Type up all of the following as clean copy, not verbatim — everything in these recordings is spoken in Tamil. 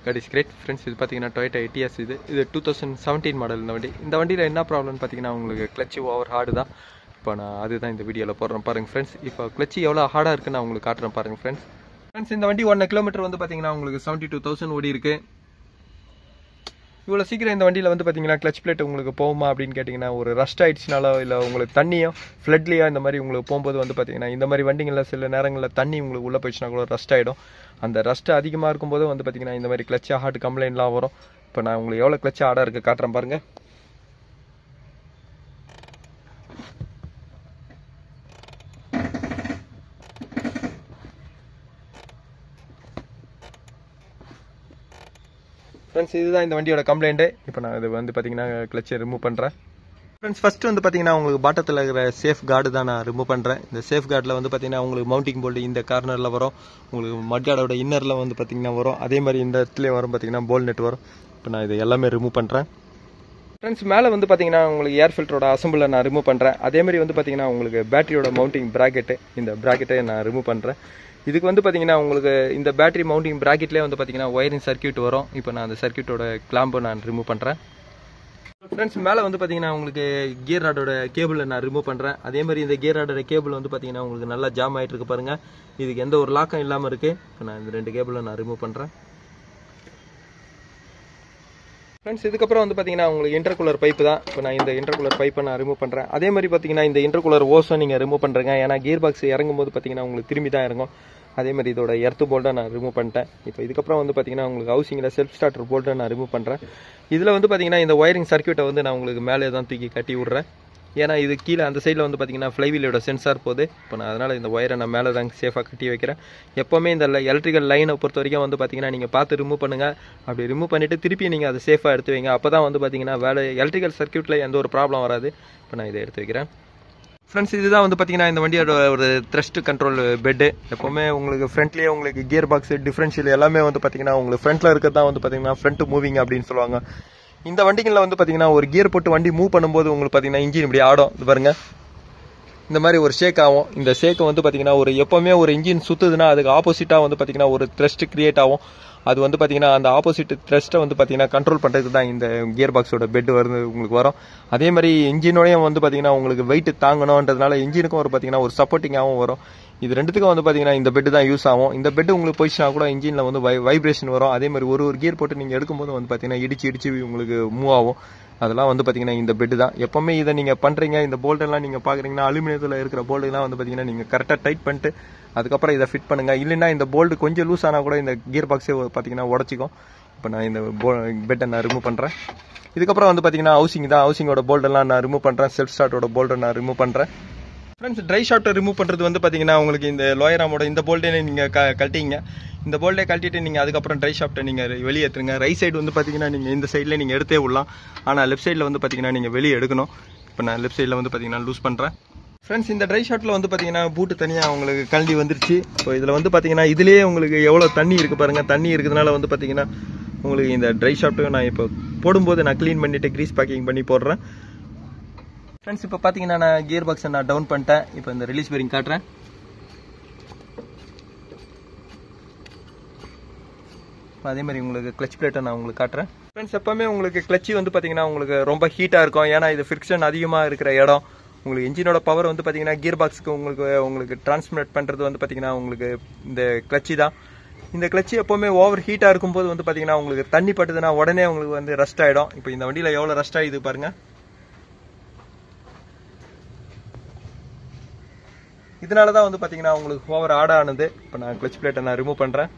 God is great friends. இது பார்த்தீங்கன்னா டொயோட்டா எட்டியாஸ். இது 2017 மாடல். இந்த வண்டியில் என்ன ப்ராப்ளம்னு பார்த்தீங்கன்னா உங்களுக்கு கிளச்சு ஓவர் ஹார்டு தான். இப்போ நான் அதுதான் இந்த வீடியோவில் போடுறேன் பாருங்கள் ஃப்ரெண்ட்ஸ். இப்போ கிளச்சு எவ்வளோ ஹார்டாக இருக்குன்னு நான் உங்களுக்கு காட்டுறேன் பாருங்கள் ஃப்ரெண்ட்ஸ். இந்த வண்டி 1 கிலோமீட்டர் வந்து பார்த்தீங்கன்னா உங்களுக்கு 72,000 ஓடி இருக்கு. இவ்வளோ சீக்கிரம் இந்த வண்டியில் வந்து பார்த்தீங்கன்னா கிளச் பிளேட் உங்களுக்கு போகுமா அப்படின்னு கேட்டிங்கன்னா, ஒரு ரஸ்ட் ஆகிடுச்சினாலோ இல்லை உங்களுக்கு தண்ணியோ ஃப்ளட்லியோ இந்த மாதிரி உங்களுக்கு போகும்போது வந்து பார்த்தீங்கன்னா இந்த மாதிரி வண்டிங்களில் சில நேரங்களில் தண்ணி உங்களுக்கு உள்ளே போயிடுச்சுனா கூட ரஸ்ட் ஆகிடும். அந்த ரஸ்ட் அதிகமாக இருக்கும்போது வந்து பார்த்தீங்கன்னா இந்த மாதிரி கிளச் ஹார்ட் கம்ப்ளைண்ட்லாம் வரும். இப்போ நான் உங்களுக்கு எவ்வளோ கிளச் ஹார்டாக இருக்குது காட்டுறேன் பாருங்கள். ஃப்ரெண்ட்ஸ், இதுதான் இந்த வண்டியோட கம்ப்ளைண்ட்டு. இப்போ நான் இது வந்து பார்த்தீங்கன்னா கிளச்சை ரிமூவ் பண்ணுறேன். ஃப்ரெண்ட்ஸ், ஃபஸ்ட்டு வந்து பார்த்தீங்கன்னா உங்களுக்கு பாட்டத்தில் இருக்கிற சேஃப் கார்டு தான் நான் ரிமூவ் பண்ணுறேன். இந்த சேஃப் கார்டில் வந்து பார்த்தீங்கன்னா உங்களுக்கு மவுண்டிங் போல்டு இந்த கார்னரில் வரும், உங்களுக்கு மட்கார்டோட இன்னரில் வந்து பார்த்தீங்கன்னா வரும், அதே மாதிரி இந்த இடத்துலேயும் வரும் பார்த்தீங்கன்னா போல் நெட் வரும். இப்போ நான் இது எல்லாமே ரிமூவ் பண்ணுறேன். ஃப்ரெண்ட்ஸ், மேலே வந்து பார்த்தீங்கன்னா உங்களுக்கு ஏர் ஃபில்டரோட அசம்பிளை நான் ரிமூவ் பண்ணுறேன். அதேமாதிரி வந்து பார்த்தீங்கன்னா உங்களுக்கு பேட்டரியோட மவுண்டிங் ப்ராக்கெட்டு, இந்த ப்ராக்கெட்டை நான் ரிமூவ் பண்ணுறேன். இதுக்கு வந்து பார்த்தீங்கன்னா உங்களுக்கு இந்த பேட்டரி மவுண்டிங் ப்ராக்கெட்லேயே வந்து பார்த்தீங்கன்னா ஒயரிங் சர்க்யூட் வரும். இப்போ நான் அந்த சர்க்யூட்டோட கிளாம்பை நான் ரிமூவ் பண்ணுறேன். ஃப்ரெண்ட்ஸ், மேலே வந்து பார்த்தீங்கன்னா உங்களுக்கு கியர் ராடோட கேபிளை நான் ரிமூவ் பண்ணுறேன். அதே மாதிரி இந்த கியர் ராடோட கேபிள் வந்து பார்த்தீங்கன்னா உங்களுக்கு நல்லா ஜாம் ஆகிட்டு இருக்கு பாருங்கள். இதுக்கு எந்த ஒரு லாக்கம் இல்லாமல் இருக்குது. இப்போ நான் இந்த 2 கேபிளை நான் ரிமூவ் பண்ணுறேன். ஃப்ரெண்ட்ஸ், இதுக்கப்புறம் வந்து பார்த்தீங்கன்னா உங்களுக்கு இன்டர்கூலர் பைப்பு தான். இப்போ நான் இந்த இன்டர்கூலர் பைப்பை நான் ரிமூவ் பண்ணுறேன். அதே மாதிரி பார்த்தீங்கன்னா இந்த இன்டர்கூலர் ஓஸும் நீங்கள் ரிமூவ் பண்ணுறேங்க. ஏன்னா கியர் பாக்ஸ் இறங்கும் போது பார்த்தீங்கன்னா உங்களுக்கு திரும்பி தான் இறங்கும். அதே மாதிரி இதோட எர்த்து போல்ட்டை நான் ரிமூவ் பண்ணிட்டேன். இப்போ இதுக்கப்புறம் வந்து பார்த்தீங்கன்னா உங்களுக்கு ஹவுசிங்கில் செல்ஃப் ஸ்டார்டர் போல்ட்டை நான் ரிமூவ் பண்ணுறேன். இதில் வந்து பார்த்தீங்கன்னா இந்த ஒயரிங் சர்க்யூட்டை வந்து நான் உங்களுக்கு மேலே தான் தூக்கி கட்டி விட்றேன். ஏன்னா இது கீழே அந்த சைடில் வந்து பார்த்தீங்கன்னா ஃப்ளைவீலோட சென்சார் போகுது. இப்போ நான் அதனால் இந்த ஒயரை நான் மேலே தான் சேஃபாக கட்டி வைக்கிறேன். எப்போவுமே இந்த எலக்ட்ரிக்கல் லைனை பொறுத்த வரைக்கும் வந்து பார்த்தீங்கன்னா நீங்கள் பார்த்து ரிமூவ் பண்ணுங்கள். அப்படி ரிமூவ் பண்ணிவிட்டு திருப்பி நீங்கள் அதை சேஃபாக எடுத்து வைங்க. அப்போ தான் வந்து பார்த்தீங்கன்னா வேலை எலக்ட்ரிக்கல் சர்க்யூட்டில் எந்த ஒரு ப்ராப்ளம் வராது. இப்போ நான் இதை எடுத்து வைக்கிறேன். ஃப்ரெண்ட்ஸ், இதுதான் வந்து பார்த்தீங்கன்னா இந்த வண்டியோட ஒரு த்ரஸ்ட் கண்ட்ரோல் பெட்டு. எப்போவுமே உங்களுக்கு ஃப்ரண்ட்லேயே உங்களுக்கு கியர் பாக்ஸ் டிஃப்ரென்ஷியல் எல்லாமே வந்து பார்த்தீங்கன்னா உங்களுக்கு ஃப்ரண்ட்டில் இருக்கிறது தான் வந்து பார்த்தீங்கன்னா ஃப்ரண்ட் மூவிங் அப்படின்னு சொல்லுவாங்க. இந்த வண்டிகளில் வந்து பார்த்தீங்கன்னா ஒரு கியர் போட்டு வண்டி மூவ் பண்ணும்போது உங்களுக்கு பார்த்தீங்கன்னா இன்ஜின் இப்படி ஆடும். இது பாருங்கள், இந்த மாதிரி ஒரு ஷேக் ஆகும். இந்த ஷேக்கை வந்து பார்த்தீங்கன்னா ஒரு எப்போவுமே ஒரு இன்ஜின் சுற்றுதுன்னா அதுக்கு ஆப்போசிட்டாக வந்து பார்த்தீங்கன்னா ஒரு த்ரஸ்ட் கிரியேட் ஆகும். அது வந்து பார்த்தீங்கன்னா அந்த ஆப்போசிட் த்ரஸ்ட்டை வந்து பார்த்தீங்கன்னா கண்ட்ரோல் பண்ணுறதுக்கு தான் இந்த கியர் பாக்ஸோட பெட் வந்து உங்களுக்கு வரும். அதே மாதிரி இன்ஜினோடையும் வந்து பார்த்தீங்கன்னா உங்களுக்கு வெயிட் தாங்கணுன்றதுனால இன்ஜினுக்கும் ஒரு பார்த்தீங்கன்னா ஒரு சப்போர்ட்டிங்காகவும் வரும். இது ரெண்டுத்துக்கும் வந்து பார்த்தீங்கன்னா இந்த பெட்டு தான் யூஸ் ஆகும். இந்த பெட்டு உங்களுக்கு போயிடுச்சுனா கூட இன்ஜினில் வந்து வைப்ரேஷன் வரும். அதே மாதிரி ஒரு கியர் போட்டு நீங்கள் எடுக்கும்போது வந்து பார்த்தீங்கன்னா இடிச்சு உங்களுக்கு மூவ் ஆகும். அதெல்லாம் வந்து பார்த்தீங்கன்னா இந்த பெட்டு தான். எப்போவுமே இதை நீங்கள் பண்ணுறீங்க, இந்த போல்டெல்லாம் நீங்கள் பார்க்குறீங்கன்னா அலுமினியத்தில் இருக்கிற போல்டுலாம் வந்து பார்த்தீங்கன்னா நீங்கள் கரெக்டாக டைட் பண்ணிட்டு அதுக்கப்புறம் இதை ஃபிட் பண்ணுங்கள். இல்லைன்னா இந்த போல்டு கொஞ்சம் லூஸ் ஆனால் கூட இந்த கியர் பாக்ஸே பார்த்தீங்கன்னா உடச்சிக்கும். இப்போ நான் இந்த பெட்டை நான் ரிமூவ் பண்ணுறேன். இதுக்கப்புறம் வந்து பார்த்தீங்கன்னா ஹவுசிங் தான். ஹவுசிங்கோட போல்டெல்லாம் நான் ரிமூவ் பண்ணுறேன். செல்ஃப் ஸ்டார்ட்டோட போல்டை நான் ரிமூவ் பண்ணுறேன். ஃப்ரெண்ட்ஸ், ட்ரை ஷாஃப்ட்டை ரிமூவ் பண்ணுறது வந்து பார்த்தீங்கன்னா உங்களுக்கு இந்த லோயராமோட இந்த போல்டே நீங்கள் கழட்டிங்க. இந்த போல்டே கழட்டிட்டு நீங்கள் அதுக்கப்புறம் ட்ரை ஷாஃப்ட்டை நீங்கள் வெளியே எடுத்துருங்க. ரைட் சைடு வந்து பார்த்தீங்கன்னா நீங்கள் இந்த சைடில் நீங்கள் எடுத்தே விடலாம். ஆனால் லெஃப்ட் சைடில் வந்து பார்த்தீங்கன்னா நீங்கள் வெளியே எடுக்கணும். இப்போ நான் லெஃப்ட் சைடில் வந்து பார்த்தீங்கன்னா லூஸ் பண்ணுறேன். ஃப்ரெண்ட்ஸ், இந்த ட்ரை ஷாஃப்ட்டில் வந்து பார்த்தீங்கன்னா பூட்டு தனியாக உங்களுக்கு கழட்டி வந்துருச்சு. இப்போ இதில் வந்து பார்த்தீங்கன்னா இதுலேயே உங்களுக்கு எவ்வளோ தண்ணி இருக்குது பாருங்கள். தண்ணி இருக்கிறதுனால வந்து பார்த்தீங்கன்னா உங்களுக்கு இந்த ட்ரை ஷாஃப்ட்டு நான் இப்போ போடும்போது நான் க்ளீன் பண்ணிவிட்டு க்ரீஸ் பேக்கிங் பண்ணி போடுறேன். ஃப்ரெண்ட்ஸ், இப்போ பார்த்தீங்கன்னா நான் கியர் பாக்ஸை நான் டவுன் பண்ணிட்டேன். இப்போ இந்த ரிலீஸ் பேரிங் காட்டுறேன். அதே மாதிரி உங்களுக்கு கிளச் பிளேட்டை நான் உங்களுக்கு காட்டுறேன். ஃப்ரெண்ட்ஸ், எப்போவுமே உங்களுக்கு கிளச்சு வந்து பார்த்தீங்கன்னா உங்களுக்கு ரொம்ப ஹீட்டாக இருக்கும். ஏன்னா இது ஃப்ரிக்ஷன் அதிகமாக இருக்கிற இடம். உங்களுக்கு இன்ஜினோட பவர் வந்து பார்த்தீங்கன்னா கியர் பாக்ஸுக்கு உங்களுக்கு டிரான்ஸ்மிட் பண்ணுறது வந்து பார்த்தீங்கன்னா உங்களுக்கு இந்த கிளச்சு தான். இந்த கிளச்சு எப்போவுமே ஓவர் ஹீட்டாக இருக்கும்போது வந்து பார்த்தீங்கன்னா உங்களுக்கு தண்ணி பட்டுதுன்னா உடனே உங்களுக்கு வந்து ரஸ்ட் ஆகிடும். இப்போ இந்த வண்டியில் எவ்வளோ ரஸ்ட் ஆகிது பாருங்கள். இதனால தான் வந்து பார்த்தீங்கன்னா உங்களுக்கு ஓவர் ஆடானது. இப்போ நான் கிளச் பிளேட்டை நான் ரிமூவ் பண்ணுறேன்.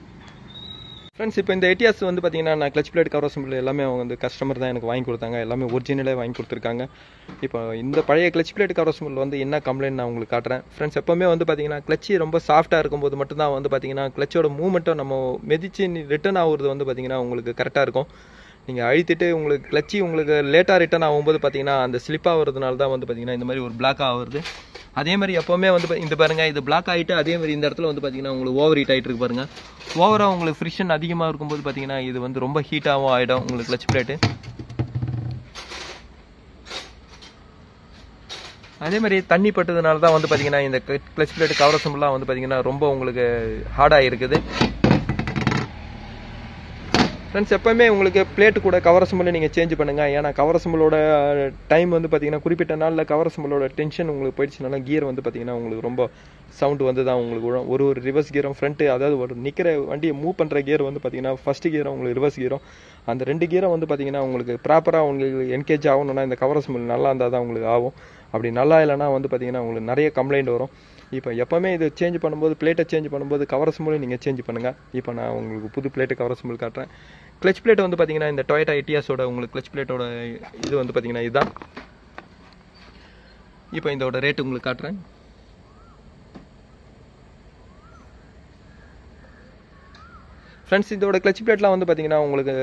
ஃப்ரெண்ட்ஸ், இப்போ இந்த எட்டியாஸ் வந்து பார்த்தீங்கன்னா நான் கிளச் பிளேட் கவர் அசம்பிள் எல்லாமே அவங்க வந்து கஸ்டமர் தான் எனக்கு வாங்கி கொடுத்தாங்க. எல்லாமே ஒரிஜினலே வாங்கி கொடுத்துருக்காங்க. இப்போ இந்த பழைய கிளச் பிளேட் கவர் அசம்பிள் வந்து என்ன கம்ப்ளைண்ட் நான் உங்களுக்கு காட்டுறேன். ஃப்ரெண்ட்ஸ், எப்போவுமே வந்து பார்த்தீங்கன்னா கிளச்சு ரொம்ப சாஃப்ட்டாக இருக்கும்போது மட்டும்தான் வந்து பார்த்தீங்கன்னா கிளச்சோட மூவ்மெண்ட்டை நம்ம மிதிச்சு ரிட்டர்ன் ஆகுறது வந்து பார்த்தீங்கன்னா உங்களுக்கு கரெக்டாக இருக்கும். நீங்கள் அழுத்திட்டு உங்களுக்கு கிளச்சி உங்களுக்கு லேட்டாக ரிட்டர்ன் ஆகும்போது பார்த்தீங்கன்னா அந்த ஸ்லிப் ஆகிறதுனால தான் வந்து பார்த்தீங்கன்னா இந்த மாதிரி ஒரு பிளாக் ஆகுது. அதே மாதிரி எப்போவுமே வந்து இந்த பாருங்கள், இது பிளாக் ஆகிட்டு அதே மாதிரி இந்த இடத்துல வந்து பார்த்தீங்கன்னா உங்களுக்கு ஓவர் ஹீட் ஆகிட்டு இருக்கு பாருங்கள். ஓவராக உங்களுக்கு ஃப்ரிக்ஷன் அதிகமாக இருக்கும்போது பார்த்தீங்கன்னா இது வந்து ரொம்ப ஹீட்டாகவும் ஆகிடும் உங்களுக்கு கிளச் பிளேட்டு. அதே மாதிரி தண்ணி பட்டதுனால தான் வந்து பார்த்தீங்கன்னா இந்த கிளச் பிளேட் கவர் அசம்பிள்லாம் வந்து பார்த்தீங்கன்னா ரொம்ப உங்களுக்கு ஹார்டாக இருக்குது. ஃப்ரெண்ட்ஸ் எப்போவுமே உங்களுக்கு பிளேட்டு கூட கவர் அசம்பிள் நீங்கள் சேஞ்ச் பண்ணுங்கள். ஏன்னா கவர் அசம்பிளோட டைம் வந்து பார்த்தீங்கன்னா குறிப்பிட்ட நாளில் கவர் அசம்பிளோட டென்ஷன் உங்களுக்கு போயிடுச்சுனால கியர் வந்து பார்த்தீங்கன்னா உங்களுக்கு ரொம்ப சவுண்டு வந்து தான் உங்களுக்கு விழும். ஒரு ரிவர்ஸ் கியரும் ஃப்ரண்ட்டு, அதாவது ஒரு நிற்கிற வண்டியை மூவ் பண்ணுற கியர் வந்து பார்த்தீங்கன்னா ஃபஸ்ட்டு கியரும் உங்களுக்கு ரிவர்ஸ் கியரும், அந்த 2 கியரும் வந்து பார்த்தீங்கன்னா உங்களுக்கு ப்ராப்பராக உங்களுக்கு என்கேஜ் ஆகணும்னா இந்த கவர் அசம்பிள் நல்லா இருந்தால் தான் உங்களுக்கு ஆகும். அப்படி நல்லா இல்லைனா வந்து பார்த்தீங்கன்னா உங்களுக்கு நிறைய கம்ப்ளைண்ட் வரும். இப்போ எப்போவுமே இது சேஞ்ச் பண்ணும்போது, பிளேட்டை சேஞ்ச் பண்ணும்போது கவர் அசம்பிளும் நீங்கள் சேஞ்ச் பண்ணுங்கள். இப்போ நான் உங்களுக்கு புது பிளேட்டு கவர் அசம்பிள் காட்டுறேன். கிளச் பிளேட் வந்து பார்த்தீங்கன்னா இந்த டொயோட்டா எட்டியாஸோட உங்களுக்கு கிளச் பிளேட்டோட இது வந்து பார்த்தீங்கன்னா இதுதான். இப்போ இதோட ரேட்டு உங்களுக்கு காட்டுறேன். ஃப்ரெண்ட்ஸ் இதோட கிளச் பிளேட்லாம் வந்து பார்த்தீங்கன்னா உங்களுக்கு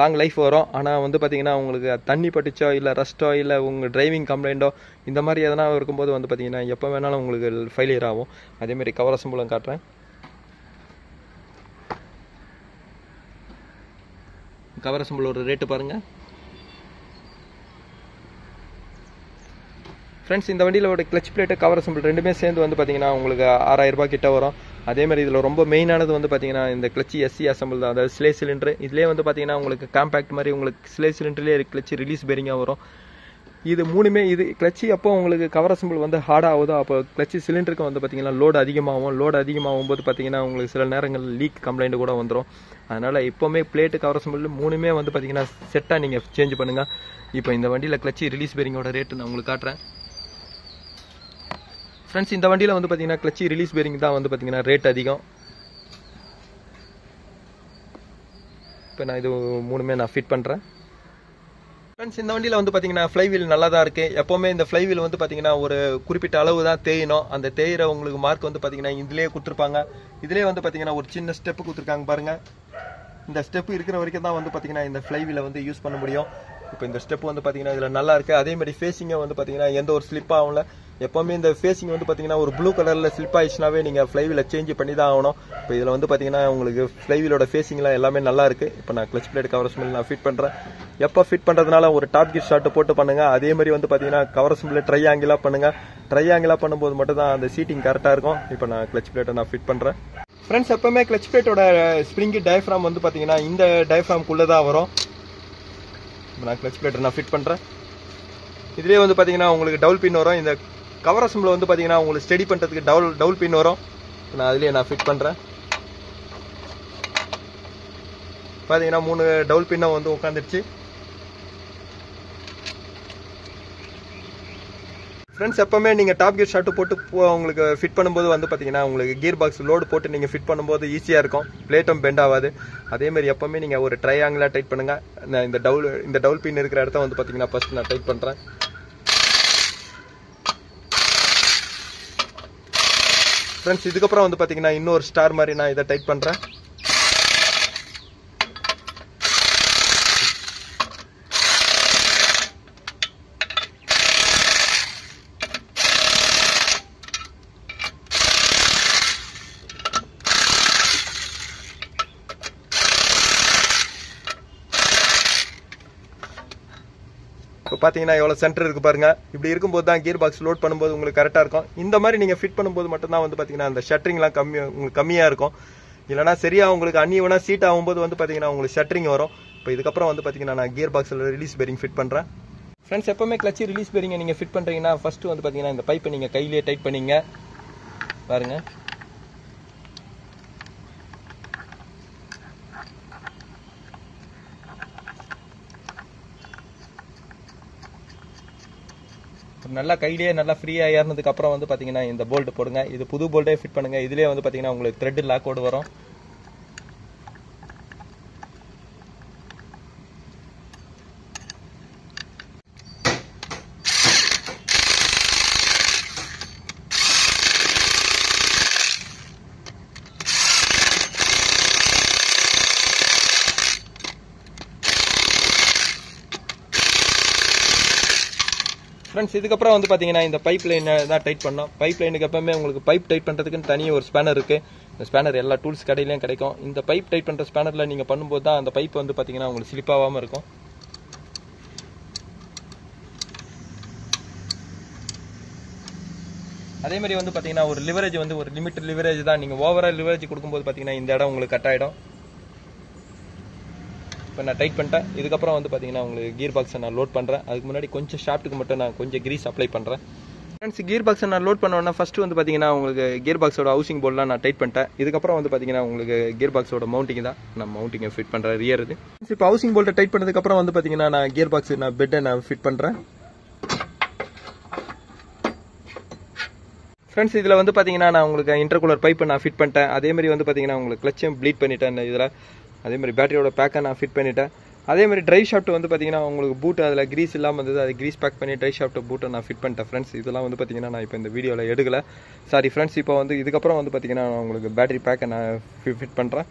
லாங் லைஃப் வரும். ஆனால் வந்து பார்த்தீங்கன்னா உங்களுக்கு தண்ணி பட்டுச்சோ இல்லை ரஸ்ட்டோ இல்லை உங்கள் டிரைவிங் கம்ப்ளைண்ட்டோ இந்த மாதிரி எதனா இருக்கும்போது வந்து பார்த்தீங்கன்னா எப்போ வேணாலும் உங்களுக்கு ஃபெயிலியர் ஆகும். அதேமாதிரி கவர் அசம்பிளும் காட்டுறேன். கவர் அசம்பிளோட ரேட்டு பாருங்கள். ஃப்ரெண்ட்ஸ் இந்த வண்டியிலோட கிளச் பிளேட்டு கவர் அசம்பிள் ரெண்டுமே சேர்ந்து வந்து பார்த்தீங்கன்னா உங்களுக்கு 6000 ரூபாய் கிட்ட வரும். அதேமாதிரி இதில் ரொம்ப மெயினானது வந்து பார்த்தீங்கன்னா இந்த கிளச்சி எஸ்சி அசம்பிள் தான், அதாவது ஸ்லே சிலிண்டர். இதிலே வந்து பார்த்தீங்கன்னா உங்களுக்கு காம்பேக்ட் மாதிரி உங்களுக்கு ஸ்லே சிலிண்டர்லேயே கிளச்சி ரிலீஸ் பேரிங்காக வரும். இது மூணுமே இது கிளச்சி அப்போ உங்களுக்கு கவர் அசம்பிள் வந்து ஹார்டாக ஆகுதோ அப்போ கிளச்சி சிலிண்டருக்கு வந்து பார்த்தீங்கன்னா லோடு அதிகமாகும் போது பார்த்தீங்கன்னா உங்களுக்கு சில நேரங்கள் லீக் கம்ப்ளைண்ட் கூட வந்துடும். அதனால் எப்போவுமே பிளேட்டு கவர் அசம்பிள் மூணுமே வந்து பார்த்தீங்கன்னா செட்டாக நீங்கள் சேஞ்ச் பண்ணுங்கள். இப்போ இந்த வண்டியில் கிளச்சி ரிலீஸ் பேரிங்கோட ரேட்டு நான் உங்களுக்கு காட்டுறேன். ஃப்ரெண்ட்ஸ் இந்த வண்டியில் வந்து பார்த்தீங்கன்னா கிளச்சி ரிலீஸ் பேரிங் தான் வந்து பார்த்தீங்கன்னா ரேட் அதிகம். இப்போ நான் இது மூணுமே நான் ஃபிட் பண்ணுறேன். ஃப்ரெண்ட்ஸ் இந்த வண்டியில் வந்து பார்த்தீங்கன்னா ஃப்ளைவீல் நல்லா தான் இருக்குது. எப்போவுமே இந்த ஃப்ளைவீல் வந்து பார்த்தீங்கன்னா ஒரு குறிப்பிட்ட அளவு தான் தேயணும். அந்த தேயிற உங்களுக்கு மார்க் வந்து பார்த்தீங்கன்னா இதிலே கொடுத்துருப்பாங்க. இதிலே வந்து பார்த்தீங்கன்னா ஒரு சின்ன ஸ்டெப்பு கொடுத்துருக்காங்க பாருங்கள். இந்த ஸ்டெப்பு இருக்கிற வரைக்கும் தான் வந்து பார்த்தீங்கன்னா இந்த ஃப்ளைவீலை வந்து யூஸ் பண்ண முடியும். இப்போ இந்த ஸ்டெப் வந்து பார்த்தீங்கன்னா இதில் நல்லா இருக்குது. அதேமாதிரி ஃபேஸிங்கை வந்து பார்த்தீங்கன்னா எந்த ஒரு ஸ்லிப் ஆகல. எப்போவுமே இந்த ஃபேஸிங் வந்து பார்த்தீங்கன்னா ஒரு ப்ளூ கலரில் ஸ்லிப் ஆயிடுச்சுனாவே நீங்கள் ஃப்ளைவீலை சேஞ்ச் பண்ணி தான் ஆகணும். இப்போ இதில் வந்து பார்த்தீங்கன்னா உங்களுக்கு ஃப்ளைவீலோட ஃபேஸிங்லாம் எல்லாமே நல்லா இருக்குது. இப்போ நான் கிளச் பிளேட் கவர் அசம்பிள் நான் ஃபிட் பண்ணுறேன். எப்போ ஃபிட் பண்ணுறதுனால ஒரு டாப் கியர் ஷாட்டு போட்டு பண்ணுங்கள். அதே மாதிரி வந்து பார்த்தீங்கன்னா கவர் அசம்பிள் ட்ரை ஆங்கிளாக பண்ணுங்கள். ட்ரை ஆங்கிளாக பண்ணும்போது மட்டும் தான் அந்த சீட்டிங் கரெக்டாக இருக்கும். இப்போ நான் கிளச் பிளேட்டை நான் ஃபிட் பண்ணுறேன். ஃப்ரெண்ட்ஸ் எப்போவுமே கிளச் பிளேட்டோட ஸ்ப்ரிங் டயஃப்ராம் வந்து பார்த்தீங்கன்னா இந்த டயஃப்ராம்குள்ளே தான் வரும். இப்போ நான் கிளச் பிளேட்டை நான் ஃபிட் பண்ணுறேன். இதுலேயே வந்து பார்த்தீங்கன்னா உங்களுக்கு டவுல் பின் வரும். இந்த கவர் அசம்பிள் வந்து பார்த்தீங்கன்னா உங்களுக்கு ஸ்டெடி பண்ணுறதுக்கு டவுல் பின் வரும். நான் அதுலேயே நான் ஃபிட் பண்ணுறேன். பார்த்தீங்கன்னா 3 டவுல் பின்னும் வந்து உட்காந்துருச்சு. ஃப்ரெண்ட்ஸ் எப்போவுமே நீங்கள் டாப் கியர் ஷாட்டு போட்டு உங்களுக்கு ஃபிட் பண்ணும்போது வந்து பார்த்தீங்கன்னா உங்களுக்கு கியர் பாக்ஸ் லோடு போட்டு நீங்கள் ஃபிட் பண்ணும்போது ஈஸியாக இருக்கும். பிளேட்டும் பெண்ட் ஆகாது. அதேமாதிரி எப்போவுமே நீங்கள் ஒரு ட்ரையாங்கிளாக டைட் பண்ணுங்கள். நான் இந்த டவுல் பின் இருக்கிற இடத்த வந்து பார்த்தீங்கன்னா ஃபஸ்ட் நான் டைட் பண்ணுறேன். ஃப்ரெண்ட்ஸ் இதுக்கப்புறம் வந்து பார்த்தீங்கன்னா இன்னொரு ஸ்டார் மாதிரி நான் இதை டைட் பண்ணுறேன். இப்போ பார்த்தீங்கன்னா எவ்வளோ சென்டர் இருக்குது பாருங்கள். இப்படி இருக்கும்போது தான் கியர் பாக்ஸ் லோட் பண்ணும்போது உங்களுக்கு கரெக்டாக இருக்கும். இந்த மாதிரி நீங்கள் ஃபிட் பண்ணும்போது மட்டும்தான் வந்து பார்த்தீங்கன்னா அந்த ஷட்டரிங்லாம் உங்களுக்கு கம்மியாக இருக்கும். இல்லைனா சரியாக உங்களுக்கு அன்னிவனா சீட் ஆகும்போது வந்து பார்த்தீங்கன்னா உங்களுக்கு ஷட்டரிங் வரும். இப்போ இதுக்கப்புறம் வந்து பார்த்தீங்கன்னா நான் கியர் பாக்ஸில் ரிலீஸ் பேரிங் ஃபிட் பண்ணுறேன். ஃப்ரெண்ட்ஸ் எப்போவுமே கிளச்சி ரிலீஸ் பேரிங்கை நீங்கள் ஃபிட் பண்ணுறீங்கன்னா ஃபஸ்ட்டு வந்து பார்த்தீங்கன்னா இந்த பைப்பை நீங்கள் கையிலேயே டைட் பண்ணிங்க பாருங்கள். நல்லா கையிலேயே நல்லா ஃப்ரீயாக ஏறினதுக்கு அப்புறம் வந்து பார்த்தீங்கன்னா இந்த போல்ட் போடுங்க. இது புது போல்ட்டே ஃபிட் பண்ணுங்க. இதுலேயே வந்து பார்த்தீங்கன்னா உங்களுக்கு த்ரெட் லாக் கோடு வரும். ஃப்ரெண்ட்ஸ் இதுக்கப்புறம் வந்து பார்த்தீங்கன்னா இந்த பைப் லைன் தான் டைட் பண்ணோம். பைப் லைனுக்கு எப்பவுமே உங்களுக்கு பைப் டைட் பண்ணுறதுக்குன்னு தனியாக ஒரு ஸ்பேனர் இருக்குது. இந்த ஸ்பேனர் எல்லா டூல்ஸ் கடையிலையும் கிடைக்கும். இந்த பைப் டைட் பண்ணுற ஸ்பேனரில் நீங்கள் பண்ணும்போது தான் அந்த பைப் வந்து பார்த்தீங்கன்னா உங்களுக்கு ஸ்லிப் ஆகாமல் இருக்கும். அதே மாதிரி வந்து பார்த்தீங்கன்னா ஒரு லிவரேஜ் வந்து ஒரு லிமிட் லிவரேஜ் தான். நீங்கள் ஓவரால் லிவரேஜ் கொடுக்கும்போது பார்த்தீங்கன்னா இந்த இடம் உங்களுக்கு கட் ஆகிடும். இப்போ நான் டைட் பண்ணிட்டேன். இதுக்கப்புறம் வந்து பார்த்தீங்கன்னா உங்களுக்கு கியர் பாக்ஸை நான் லோட் பண்ணுறேன். அதுக்கு முன்னாடி கொஞ்சம் ஷாஃப்ட்டுக்கு மட்டும் நான் கொஞ்சம் கிரீஸ் அப்ளை பண்ணுறேன். ஃப்ரெண்ட்ஸ், கியர் பாக்ஸை நான் லோட் பண்ணோன்னா ஃபஸ்ட்டு வந்து பார்த்தீங்கன்னா உங்களுக்கு கியர் பாக்ஸோட ஹவுசிங் போர்டெலாம் நான் டைட் பண்ணிட்டேன். இதுக்கப்புறம் வந்து பார்த்தீங்கன்னா உங்களுக்கு கியர் பாக்ஸோட மவுண்டிங் தான் நான் மவுண்டிங்கை ஃபிட் பண்ணுறேன். ரியர் இது இப்போ ஹவுசிங் போல்ட்டை டைட் பண்ணதுக்கப்புறம் வந்து பார்த்தீங்கன்னா நான் கியர் பாக்ஸ் நான் பெட்டை நான் ஃபிட் பண்ணுறேன். ஃப்ரெண்ட்ஸ், இதில் வந்து பார்த்தீங்கன்னா நான் உங்களுக்கு இன்டர்கூலர் பைப்பை நான் ஃபிட் பண்ணிட்டேன். அதேமாதிரி வந்து பார்த்தீங்கன்னா உங்களுக்கு கிளச்சையும் ப்ளீட் பண்ணிட்டேன். இதில் அதேமாதிரி பேட்டரியோட பேக்கை நான் ஃபிட் பண்ணிட்டேன். அதேமாதிரி ட்ரை ஷாஃப்ட் வந்து பார்த்தீங்கன்னா உங்களுக்கு பூட்டு அதில் கிரீஸ் இல்லாமல் இருந்தது. அது கிரீஸ் பேக் பண்ணி ட்ரை ஷாஃப்ட் பூட்டை நான் ஃபிட் பண்ணிட்டேன். ஃப்ரெண்ட்ஸ், இதெல்லாம் வந்து பார்த்தீங்கன்னா நான் இப்போ இந்த வீடியோவில் எடுக்கல. Sorry friends. இப்போ வந்து இதுக்கப்புறம் வந்து பார்த்தீங்கன்னா நான் உங்களுக்கு பேட்டரி பேக்கை நான் ஃபிட் பண்ணுறேன்.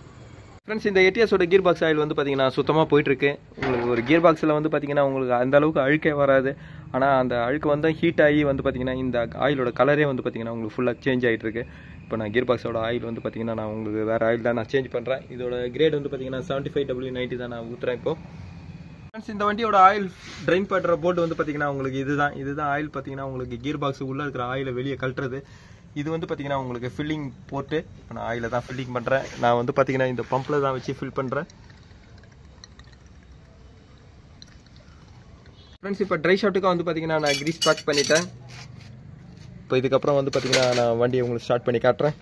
ஃப்ரெண்ட்ஸ், இந்த எட்டியாஸோட கியர் பாக்ஸ் ஆயில் வந்து பார்த்தீங்கன்னா சுத்தமாக போயிட்டுருக்கு. உங்களுக்கு ஒரு கியர் பாக்ஸில் வந்து பார்த்தீங்கன்னா உங்களுக்கு அந்த அளவுக்கு அழுக்கே வராது. ஆனால் அந்த அழுக்கு வந்து ஹீட் ஆகி வந்து பார்த்தீங்கன்னா இந்த ஆயிலோட கலரே வந்து பார்த்தீங்கன்னா உங்களுக்கு ஃபுல்லாக சேஞ்ச் ஆகிட்டு இருக்கு. இப்போ நான் கியர் பாக்ஸோட ஆயில் வந்து பார்த்தீங்கன்னா நான் உங்களுக்கு வேறு ஆயில் தான் நான் சேஞ்ச் பண்ணுறேன். இதோட கிரேட் வந்து பார்த்தீங்கன்னா 75W90 தான் நான் ஊற்றுறேன். இப்போ ஃப்ரெண்ட்ஸ், இந்த வண்டியோட ஆயில் ட்ரைன் பண்ணுற போர்டு வந்து பார்த்தீங்கன்னா உங்களுக்கு இதுதான் ஆயில் பார்த்தீங்கன்னா உங்களுக்கு கியர் பாக்ஸ் உள்ளே இருக்கிற ஆயிலை வெளியே கழட்டுறது. இது வந்து பார்த்தீங்கன்னா உங்களுக்கு ஃபில்லிங் போட்டு இப்போ நான் ஆயிலை தான் ஃபில்லிங் பண்ணுறேன். நான் வந்து பார்த்தீங்கன்னா இந்த பம்பில் தான் வச்சு ஃபில் பண்ணுறேன். ஃப்ரெண்ட்ஸ், இப்போ ட்ரை ஷாஃப்ட்டுக்காக வந்து பார்த்தீங்கன்னா நான் கிரீஸ் பேக் பண்ணிட்டேன். இப்போ இதுக்கப்புறம் வந்து பார்த்தீங்கன்னா நான் வண்டியை உங்களுக்கு ஸ்டார்ட் பண்ணி காட்டுறேன்.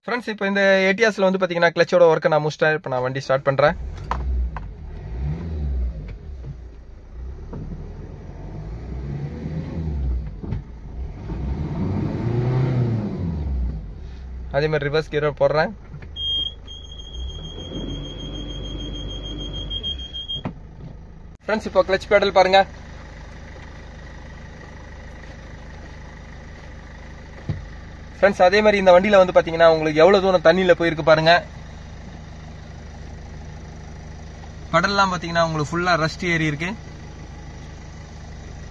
ஃப்ரெண்ட்ஸ், இப்போ இந்த எட்டியாஸில் வந்து பார்த்தீங்கன்னா கிளச்சோட ஒர்க்கை நான் முடிச்சிட்டேன். இப்போ நான் வண்டி ஸ்டார்ட் பண்ணுறேன். அதே மாதிரி ரிவர்ஸ் கியர் போடுறேன். ஃப்ரெண்ட்ஸ், இப்போ கிளச் பேடல் பாருங்க. ஃப்ரெண்ட்ஸ், அதே மாதிரி இந்த வண்டியில வந்து பாத்தீங்கன்னா உங்களுக்கு எவ்வளவு தூரம் தண்ணியில போயிருக்கு பாருங்க. பெடல்லாம் பாத்தீங்கன்னா உங்களுக்கு ஃபுல்லா ரஸ்ட் ஏறி இருக்கு.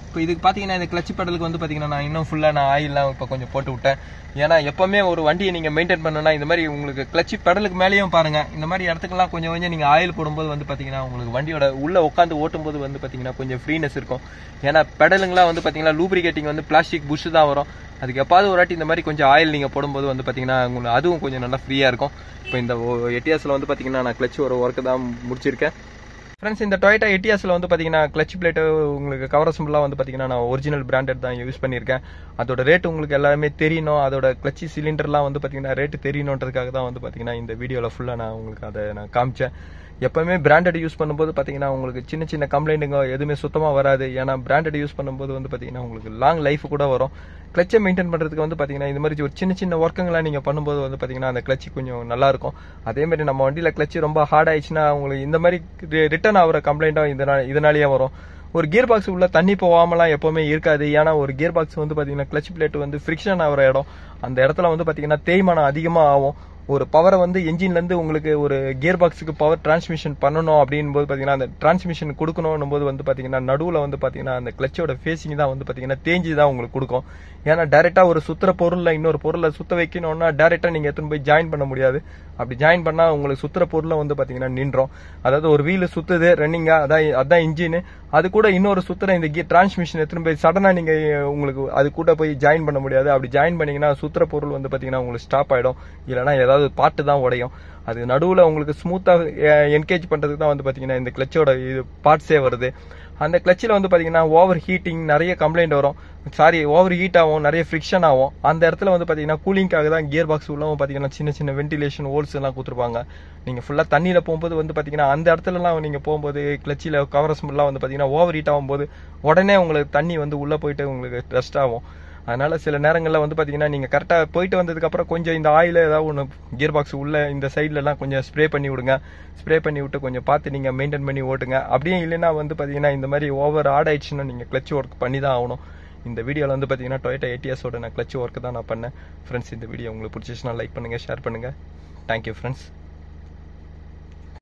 இப்போ இதுக்கு பாத்தீங்கன்னா இந்த கிளச் பெடலுக்கு வந்து பாத்தீங்கன்னா நான் இன்னும் ஃபுல்லா நான் ஆயில்லாம் இப்போ கொஞ்சம் போட்டு விட்டேன். ஏன்னா எப்பவுமே ஒரு வண்டியை நீங்க மெயின்டைன் பண்ணணும்னா இந்த மாதிரி உங்களுக்கு கிளச் பெடலுக்கு மேலேயும் பாருங்க இந்த மாதிரி இடத்துக்கெல்லாம் கொஞ்சம் கொஞ்சம் நீங்க ஆயில் போடும்போது வந்து பாத்தீங்கன்னா உங்களுக்கு வண்டியோட உள்ள உட்காந்து ஓட்டும் போது வந்து பாத்தீங்கன்னா கொஞ்சம் ஃப்ரீனஸ் இருக்கும். ஏன்னா பெடலுங்கெல்லாம் வந்து பாத்தீங்கன்னா லூப்ரிகேட்டிங் வந்து பிளாஸ்டிக் புஷ் தான் வரும். அதுக்கு எப்பாவது ஒரு வாட்டி இந்த மாதிரி கொஞ்சம் ஆயில் நீங்க போடும்போது வந்து பாத்தீங்கன்னா உங்களுக்கு அதுவும் கொஞ்சம் நல்லா ஃப்ரீயா இருக்கும். இப்போ இந்த எட்டியாஸ்ல வந்து பாத்தீங்கன்னா நான் கிளச் ஒரு ஒர்க்கு தான் முடிச்சிருக்கேன். ஃப்ரெண்ட்ஸ், இந்த டொயோட்டா எட்டியாஸில் வந்து பார்த்தீங்கன்னா கிளச் பிளேட்டு உங்களுக்கு கவர் அசம்பிளாக வந்து பார்த்தீங்கன்னா நான் ஒரிஜினல் பிராண்டட் தான் யூஸ் பண்ணியிருக்கேன். அதோட ரேட் உங்களுக்கு எல்லாருமே தெரியணும். அதோட கிளச் சிலிண்டர்லாம் வந்து பார்த்தீங்கன்னா ரேட்டு தெரியணுன்றதுக்காக தான் வந்து பார்த்தீங்கன்னா இந்த வீடியோவில் ஃபுல்லாக நான் உங்களுக்கு அதை நான் காமிச்சேன். எப்பவுமே பிராண்டட் யூஸ் பண்ணும்போது பார்த்தீங்கன்னா உங்களுக்கு சின்ன சின்ன கம்ப்ளைண்ட்டுங்க எதுவுமே சுத்தமாக வராது. ஏன்னா பிராண்டட் யூஸ் பண்ணும்போது வந்து பார்த்தீங்கன்னா உங்களுக்கு லாங் லைஃப் கூட வரும். கிளச்சை மெயின்டைன் பண்ணுறதுக்கு வந்து பார்த்தீங்கன்னா இந்த மாதிரி ஒரு சின்ன சின்ன ஒர்க்குங்களாம் நீங்கள் பண்ணும்போது வந்து பார்த்தீங்கன்னா அந்த கிளச்சு கொஞ்சம் நல்லாயிருக்கும். அதேமாதிரி நம்ம வண்டியில் கிளச்சு ரொம்ப ஹார்ட் ஆயிடுச்சுன்னா உங்களுக்கு இந்த மாதிரி ரிட்டர்ன் ஆகிற கம்ப்ளைண்ட்டாக இதனாலேயே வரும். ஒரு கியர் பாக்ஸ் உள்ள தண்ணி போகாமலாம் எப்பவுமே இருக்காது. ஏன்னா ஒரு கியர் பாக்ஸ் வந்து பார்த்தீங்கன்னா கிளச் பிளேட் வந்து ஃப்ரிக்ஷன் ஆகிற இடம். அந்த இடத்துல வந்து பார்த்தீங்கன்னா தேய்மானம் அதிகமாக ஆகும். ஒரு பவரை வந்து என்ஜின்லேருந்து உங்களுக்கு ஒரு கியர் பாக்ஸுக்கு பவர் டிரான்ஸ்மிஷன் பண்ணணும் அப்படின் போது பார்த்தீங்கன்னா அந்த டிரான்ஸ்மிஷன் கொடுக்கணும் போது வந்து பார்த்தீங்கன்னா நடுவில் வந்து பார்த்தீங்கன்னா அந்த கிளச்சோட ஃபேஸிங் தான் வந்து பார்த்தீங்கன்னா தேஞ்சி தான் உங்களுக்கு கொடுக்கும். ஏன்னா டேரெக்டாக ஒரு சுத்துற பொருளில் இன்னொரு பொருளை சுத்த வைக்கணும்னா டேரெக்டாக நீங்கள் எடுத்துன்னு போய் ஜாயின் பண்ண முடியாது. அப்படி ஜாயின் பண்ணால் உங்களுக்கு சுத்துற பொருளை வந்து பார்த்தீங்கன்னா நின்றோம். அதாவது ஒரு வீல் சுத்துது ரன்னிங்காக அதான் இன்ஜின். அது கூட இன்னொரு சுத்துற இந்த கியர் டிரான்ஸ்மிஷன் எடுத்துன்னு போய் சடனாக நீங்கள் உங்களுக்கு அது கூட போய் ஜாயின் பண்ண முடியாது. அப்படி ஜாயின் பண்ணீங்கன்னா சுத்துற பொருள் வந்து பார்த்தீங்கன்னா உங்களுக்கு ஸ்டாப் ஆகிடும். இல்லைனா ஏதாவது பாட்டு தான் உடையும். அது நடுவில் உங்களுக்கு ஸ்மூத்தாக என்கேஜ் பண்ணுறதுக்கு தான் வந்து பார்த்தீங்கன்னா இந்த கிளச்சோட இது பார்ட்ஸே வருது. அந்த கிளச்சில் வந்து பார்த்தீங்கன்னா ஓவர் ஹீட்டிங் நிறைய கம்ப்ளைண்ட் வரும். ஓவர் ஹீட் ஆகும், நிறைய ஃப்ரிக்ஷன் ஆகும். அந்த இடத்துல வந்து பார்த்தீங்கன்னா கூலிங்காக தான் கியர் பாக்ஸ் உள்ளவும் பார்த்தீங்கன்னா சின்ன சின்ன வென்டிலேஷன் ஹோல்ஸ் எல்லாம் கொடுத்துருப்பாங்க. நீங்கள் ஃபுல்லாக தண்ணியில் போகும்போது வந்து பார்த்தீங்கன்னா அந்த இடத்துலலாம் நீங்கள் போகும்போது கிளச்சில் கவர் அசம்பிள்லாம் வந்து பார்த்தீங்கன்னா ஓவர் ஹீட் ஆகும்போது உடனே உங்களுக்கு தண்ணி வந்து உள்ளே போயிட்டு உங்களுக்கு டஸ்ட் ஆகும். அதனால சில நேரங்களில் வந்து பார்த்தீங்கன்னா நீங்கள் கரெக்டாக போயிட்டு வந்ததுக்கப்புறம் கொஞ்சம் இந்த ஆயில் ஏதாவது ஒன்று கியர் பாக்ஸ் உள்ள இந்த சைட்லலாம் கொஞ்சம் ஸ்ப்ரே பண்ணி விடுங்க. ஸ்ப்ரே பண்ணி விட்டு கொஞ்சம் பார்த்து நீங்கள் மெயின்டைன் பண்ணி ஓட்டுங்க. அப்படியே இல்லைன்னா வந்து பார்த்தீங்கன்னா இந்த மாதிரி ஓவர் ஆட் ஆயிடுச்சுன்னா நீங்கள் கிளச் ஒர்க் பண்ணி தான் ஆகணும். இந்த வீடியோவில் வந்து பார்த்தீங்கன்னா டொயோட்டா எட்டியாஸோட நான் கிளச் ஒர்க்கு தான் நான் பண்ணேன். ஃப்ரெண்ட்ஸ், இந்த வீடியோ உங்களுக்கு பிடிச்சிச்சுன்னா லைக் பண்ணுங்கள், ஷேர் பண்ணுங்கள். Thank you friends.